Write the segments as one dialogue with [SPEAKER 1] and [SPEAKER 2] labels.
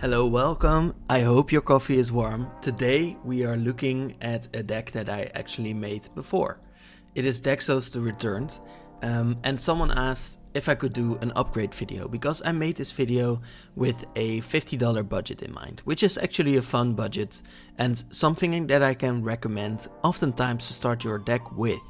[SPEAKER 1] Hello, welcome. I hope your coffee is warm. Today we are looking at a deck that I actually made before. It is Daxos the Returned, and someone asked if I could do an upgrade video because I made this video with a $50 budget in mind, which is actually a fun budget and something that I can recommend oftentimes to start your deck with,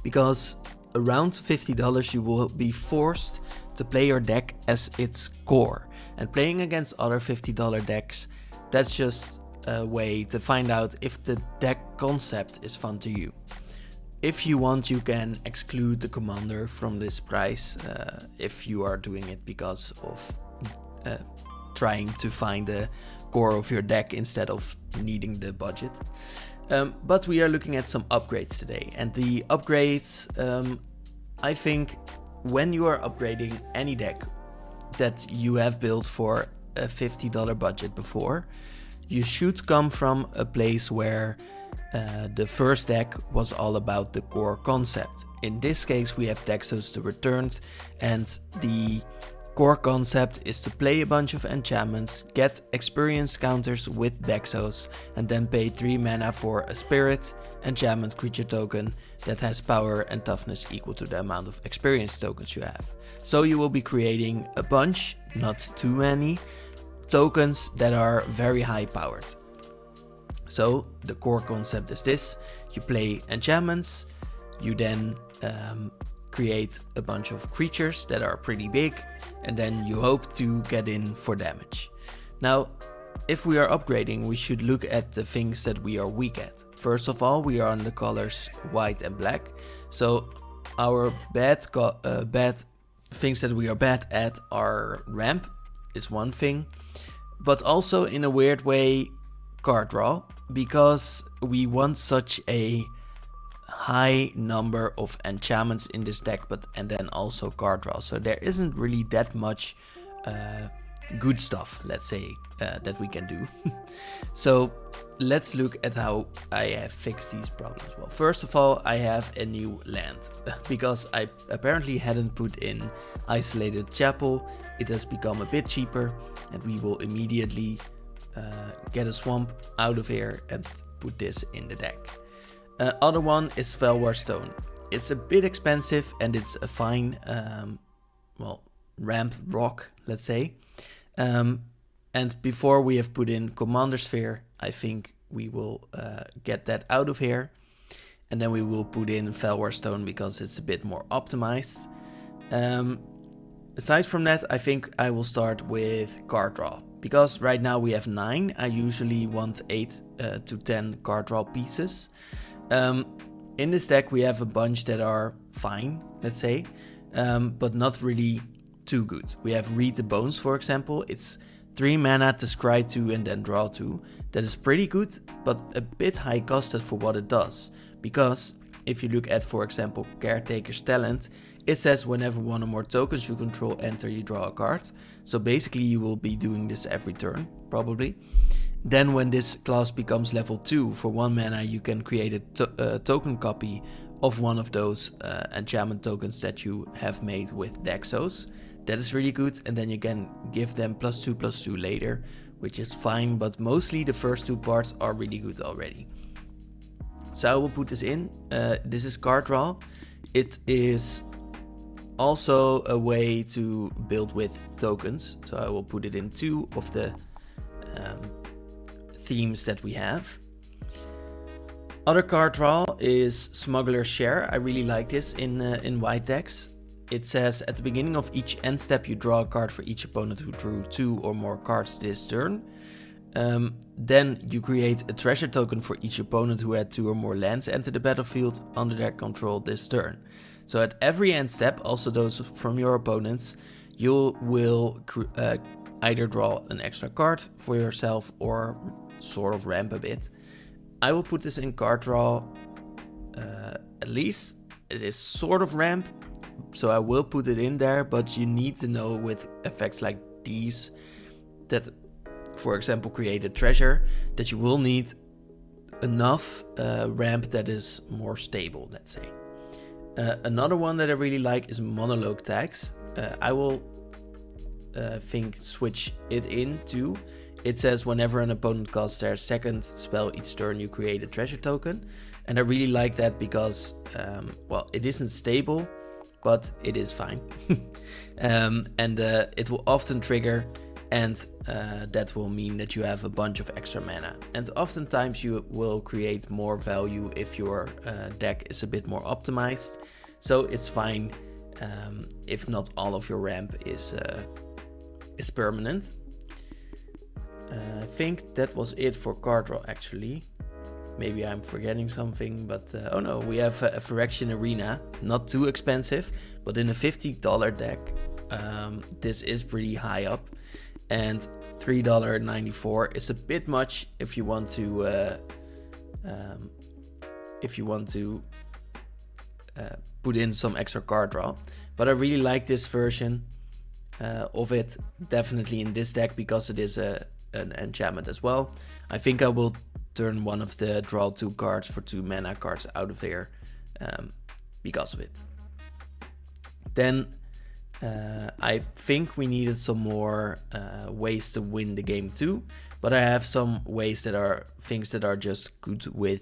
[SPEAKER 1] because around $50 you will be forced to play your deck as its core. And playing against other $50 decks, that's just a way to find out if the deck concept is fun to you. If you want, you can exclude the commander from this price if you are doing it because of trying to find the core of your deck instead of needing the budget. But we are looking at some upgrades today, and the upgrades, I think when you are upgrading any deck that you have built for a $50 budget before, you should come from a place where the first deck was all about the core concept. In this case we have Daxos the Returned, and the core concept is to play a bunch of enchantments, get experience counters with Daxos, and then pay 3 mana for a spirit enchantment creature token that has power and toughness equal to the amount of experience tokens you have. So you will be creating a bunch, not too many, tokens that are very high powered. So the core concept is this: you play enchantments, you then create a bunch of creatures that are pretty big, and then you hope to get in for damage. Now, if we are upgrading, we should look at the things that we are weak at. First of all, we are on the colors white and black. So our bad things that we are bad at are ramp is one thing, but also in a weird way card draw, because we want such a high number of enchantments in this deck, and then also card draw. So there isn't really that much good stuff, let's say, that we can do. So let's look at how I have fixed these problems. Well, first of all, I have a new land because I apparently hadn't put in Isolated Chapel. It has become a bit cheaper, and we will immediately get a swamp out of here and put this in the deck. Other one is Felwar Stone. It's a bit expensive and it's a fine ramp rock, let's say. And before we have put in Commander Sphere, I think we will get that out of here. And then we will put in Felwar Stone because it's a bit more optimized. Aside from that, I think I will start with card draw. Because right now we have 9, I usually want 8 to 10 card draw pieces. In this deck we have a bunch that are fine, let's say, but not really too good. We have Read the Bones, for example. It's 3 mana to scry 2 and then draw 2. That is pretty good, but a bit high costed for what it does. Because if you look at, for example, Caretaker's Talent, it says whenever one or more tokens you control enter, you draw a card. So basically you will be doing this every turn, probably. Then when this class becomes level 2, for 1 mana you can create a token copy of one of those enchantment tokens that you have made with Daxos. That is really good, and then you can give them +2/+2 later, which is fine, but mostly the first 2 parts are really good already. So I will put this in. This is card draw. It is also a way to build with tokens, so I will put it in 2 of the themes that we have. Other card draw is Smuggler's Share. I really like this in white decks. It says at the beginning of each end step you draw a card for each opponent who drew 2 or more cards this turn. Then you create a treasure token for each opponent who had 2 or more lands enter the battlefield under their control this turn. So at every end step, also those from your opponents, you will either draw an extra card for yourself or sort of ramp a bit. I will put this in card draw, at least it is sort of ramp, so I will put it in there, but you need to know with effects like these that, for example, create a treasure, that you will need enough ramp that is more stable, let's say. Another one that I really like is Monologue Tags. I will switch it in too. it says whenever an opponent casts their second spell each turn, you create a treasure token. And I really like that because, well, it isn't stable, but it is fine. It will often trigger, and that will mean that you have a bunch of extra mana. And oftentimes you will create more value if your deck is a bit more optimized. So it's fine if not all of your ramp is permanent. I think that was it for card draw actually. Maybe I'm forgetting something, but oh no, we have a Phyrexian Arena, not too expensive, but in a $50 deck, this is pretty high up, and $3.94 is a bit much if you want to put in some extra card draw. But I really like this version of it, definitely in this deck because it is an enchantment as well. I think I will turn one of the draw 2 cards for 2 mana cards out of here because of it. Then I think we needed some more ways to win the game too, but I have some ways that are things that are just good with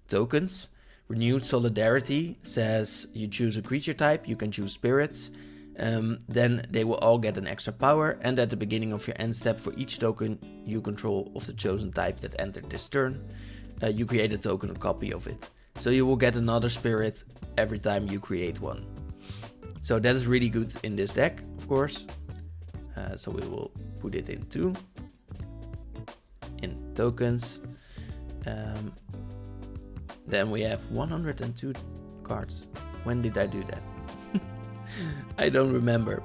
[SPEAKER 1] tokens. Renewed Solidarity says you choose a creature type, you can choose spirits, then they will all get an extra power, and at the beginning of your end step for each token you control of the chosen type that entered this turn, you create a token copy of it. So you will get another spirit every time you create one. So that is really good in this deck, of course. So we will put it in 2. In tokens. Then we have 102 cards. When did I do that? I don't remember.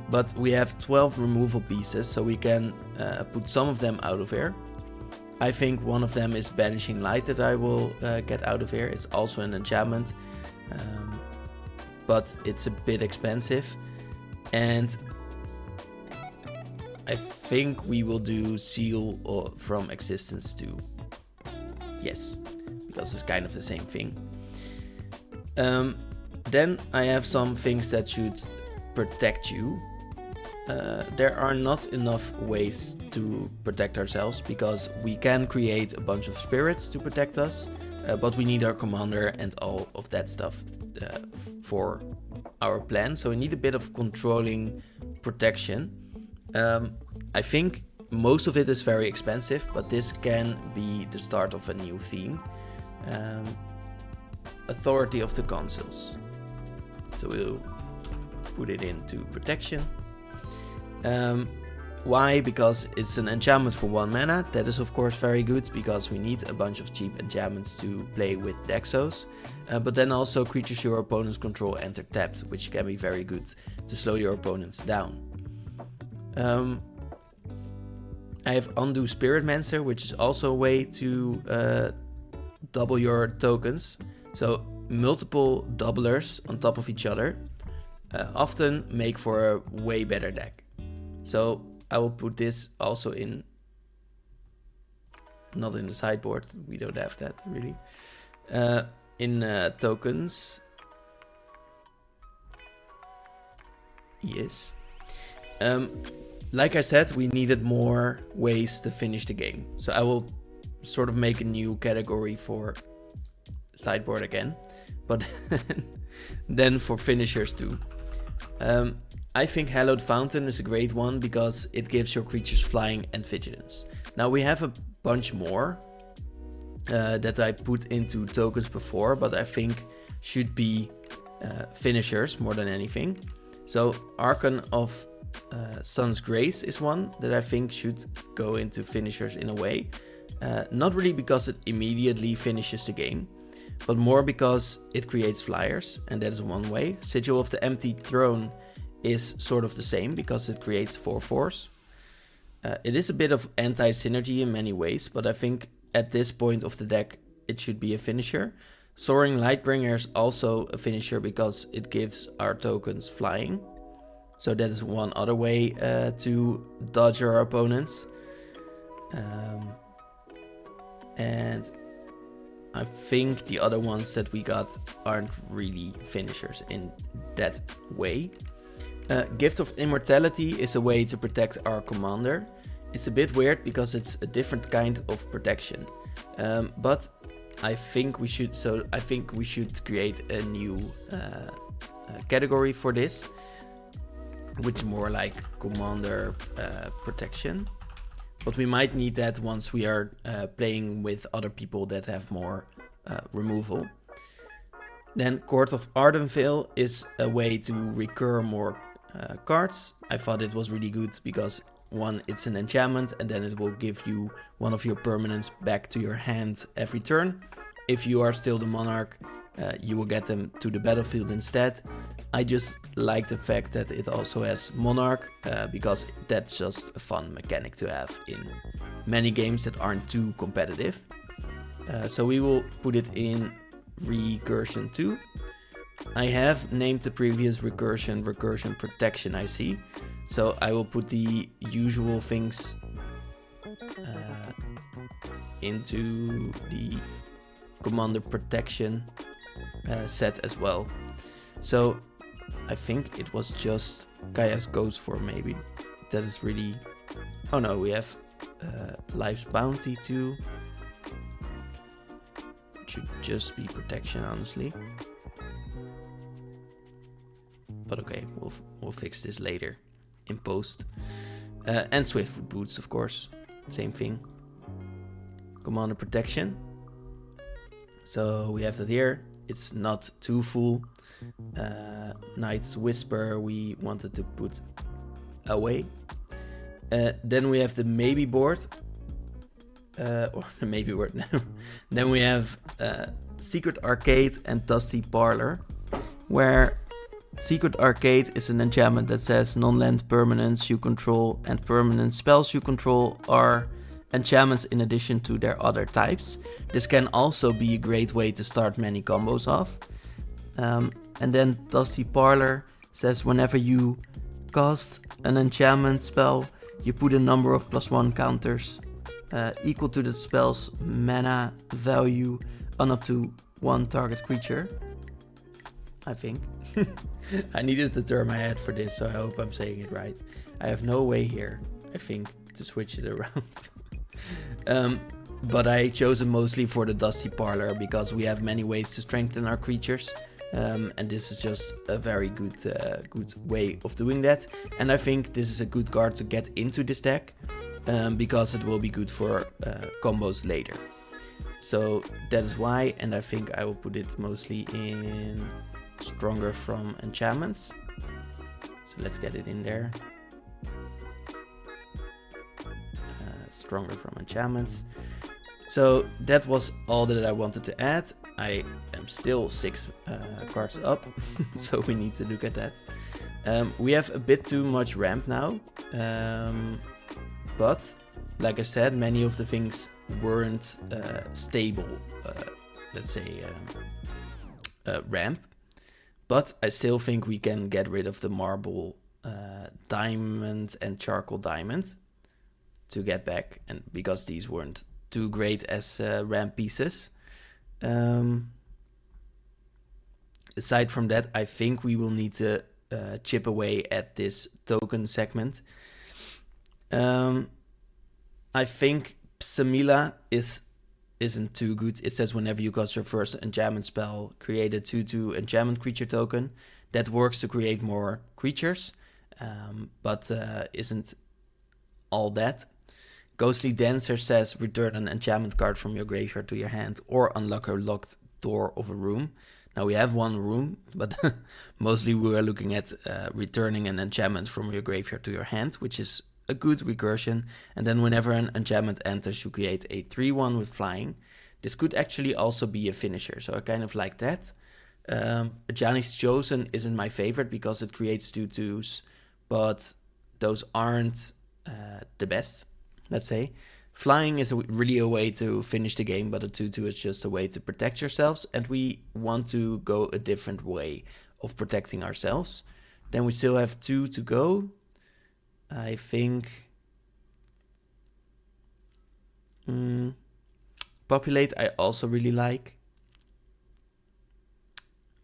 [SPEAKER 1] But we have 12 removal pieces, so we can put some of them out of here. I think one of them is Banishing Light that I will get out of here. It's also an enchantment, but it's a bit expensive. And I think we will do Seal from Existence too. Yes, because it's kind of the same thing. Then I have some things that should protect you. There are not enough ways to protect ourselves because we can create a bunch of spirits to protect us, but we need our commander and all of that stuff for our plan. So we need a bit of controlling protection. I think most of it is very expensive, but this can be the start of a new theme. Authority of the Consuls. So we'll put it into protection. Why? Because it's an enchantment for 1 mana. That is of course very good because we need a bunch of cheap enchantments to play with Daxos. But then also creatures your opponents control enter tapped, which can be very good to slow your opponents down. I have Undo Spiritmancer, which is also a way to double your tokens. So multiple doublers on top of each other often make for a way better deck. So I will put this also in, not in the sideboard, we don't have that really, in tokens. Yes. Like I said, we needed more ways to finish the game. So I will sort of make a new category for sideboard again, but then for finishers too. I think Hallowed Fountain is a great one because it gives your creatures flying and vigilance. Now we have a bunch more that I put into tokens before, but I think should be finishers more than anything. So Archon of Sun's Grace is one that I think should go into finishers in a way. Not really because it immediately finishes the game, but more because it creates flyers, and that is one way. Sigil of the Empty Throne is sort of the same because it creates 4/4s. It is a bit of anti-synergy in many ways, but I think at this point of the deck it should be a finisher. Soaring Lightbringer is also a finisher because it gives our tokens flying. So that is one other way to dodge our opponents. And I think the other ones that we got aren't really finishers in that way. Gift of Immortality is a way to protect our commander. It's a bit weird because it's a different kind of protection. But I think we should create a new category for this, which is more like commander protection. But we might need that once we are playing with other people that have more removal. Then Court of Ardenvale is a way to recur more cards. I thought it was really good because one, it's an enchantment, and then it will give you one of your permanents back to your hand every turn. If you are still the monarch, you will get them to the battlefield instead. I just like the fact that it also has monarch, because that's just a fun mechanic to have in many games that aren't too competitive. So we will put it in recursion 2. I have named the previous recursion protection, I see. So I will put the usual things into the commander protection set as well. So I think it was just Kaya's Ghost Form, maybe. That is really... Oh no, we have Life's Bounty too. It should just be protection, honestly. But okay, we'll fix this later in post. And Swiftfoot Boots, of course. Same thing. Commander protection. So we have that here. It's not too full. Knight's Whisper we wanted to put away. Then we have the maybe board. Or the maybe board. Then we have Secret Arcade and Dusty Parlor, where Secret Arcade is an enchantment that says non-land permanents you control and permanent spells you control are enchantments in addition to their other types. This can also be a great way to start many combos off. And then Dusty Parlor says whenever you cast an enchantment spell, you put a number of +1 counters equal to the spell's mana value on up to one target creature. I think. I needed the term I had for this, so I hope I'm saying it right. I have no way here, I think, to switch it around. But I chose it mostly for the Dusty Parlor because we have many ways to strengthen our creatures. And this is just a very good way of doing that. And I think this is a good card to get into this deck because it will be good for combos later. So that is why, and I think I will put it mostly in Stronger from Enchantments. So let's get it in there. Stronger from Enchantments. So that was all that I wanted to add. I am still 6 cards up, so we need to look at that. We have a bit too much ramp now, but like I said, many of the things weren't stable, let's say, ramp. But I still think we can get rid of the marble diamond and charcoal diamond to get back, and because these weren't too great as ramp pieces. Aside from that, I think we will need to chip away at this token segment. I think Samila isn't too good. It says whenever you cast your first enchantment spell, create a 2/2 enchantment creature token. That works to create more creatures, but isn't all that. Ghostly Dancer says return an enchantment card from your graveyard to your hand or unlock a locked door of a room. Now we have one room, but mostly we are looking at returning an enchantment from your graveyard to your hand, which is a good recursion. And then whenever an enchantment enters, you create a 3/1 with flying. This could actually also be a finisher, so I kind of like that. Ajani's Chosen isn't my favorite because it creates 2/2s, but those aren't the best, let's say. Flying is really a way to finish the game, but a 2/2 is just a way to protect yourselves, and we want to go a different way of protecting ourselves. Then we still have 2 to go. I think Populate I also really like.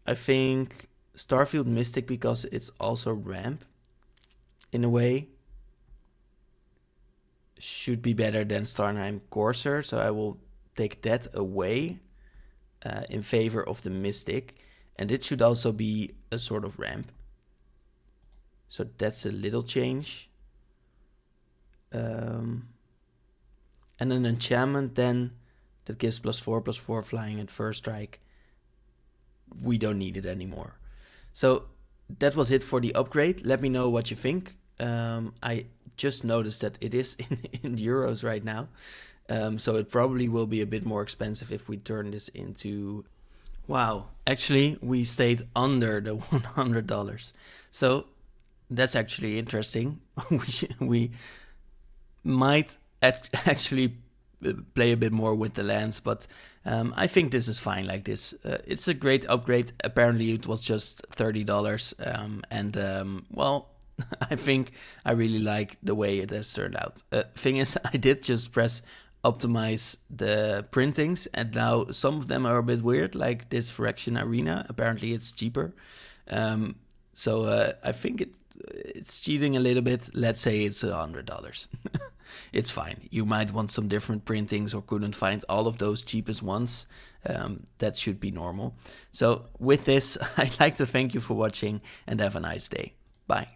[SPEAKER 1] I think Starfield Mystic because it's also ramp in a way. should be better than Starnheim Courser, so I will take that away in favor of the Mystic. And it should also be a sort of ramp. So that's a little change. And an enchantment then that gives +4/+4 flying at first strike. We don't need it anymore. So that was it for the upgrade. Let me know what you think. I just noticed that it is in euros right now. So it probably will be a bit more expensive if we turn this into... Wow, actually we stayed under the $100. So that's actually interesting. we might actually play a bit more with the lands, but I think this is fine like this. It's a great upgrade. Apparently it was just $30, well, I think I really like the way it has turned out. Thing is, I did just press optimize the printings, and now some of them are a bit weird, like this Fraction Arena. Apparently it's cheaper. So I think it's cheating a little bit. Let's say it's $100. It's fine. You might want some different printings or couldn't find all of those cheapest ones. That should be normal. So with this, I'd like to thank you for watching and have a nice day. Bye.